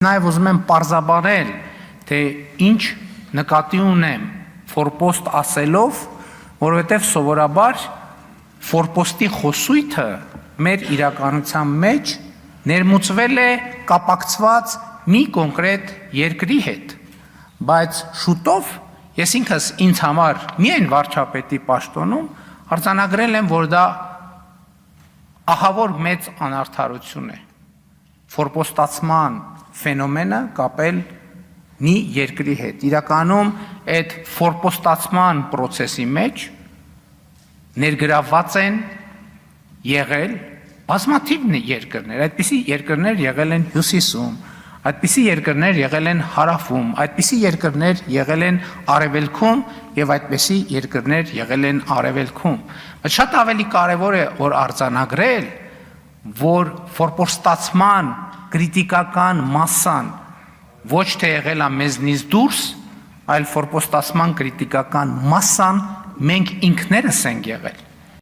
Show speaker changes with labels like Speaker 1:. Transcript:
Speaker 1: Նաև ուզում եմ պարզաբանել, թե ինչ նկատի ունեմ ֆորպոստ ասելով, որովհետև սովորաբար ֆորպոստի խոսույթը մեր իրականության մեջ ներմուծվել է կապակցված մի կոնկրետ երկրի հետ, բայց շուտով ես ինքս ինձ համար միայն վարչապետի պաշտոնում արձանագրել եմ, որ դա ահավոր մեծ անարդարություն է, ֆորպոստացման ֆենոմենը կապել մի երկրի հետ։ Իրականում այդ ֆորպոստացման պրոցեսի մեջ ներգրավված են եղել բազմաթիվ երկրներ, այդպիսի երկրներ եղել են հյուսիսում, այդպիսի երկրներ եղել են հարավում, այդպիսի երկրներ եղել են արևելքում եւ այդպիսի երկրներ եղել են արևելքում։ Բայց շատ ավելի կարեւոր է որ արձանագրել, որ ֆորպոստացման կրիտիկական մասսան ոչ թե եղել է մեզնից դուրս, այլ ֆորպոստացման կրիտիկական մասսան մենք ինքներս ենք եղել։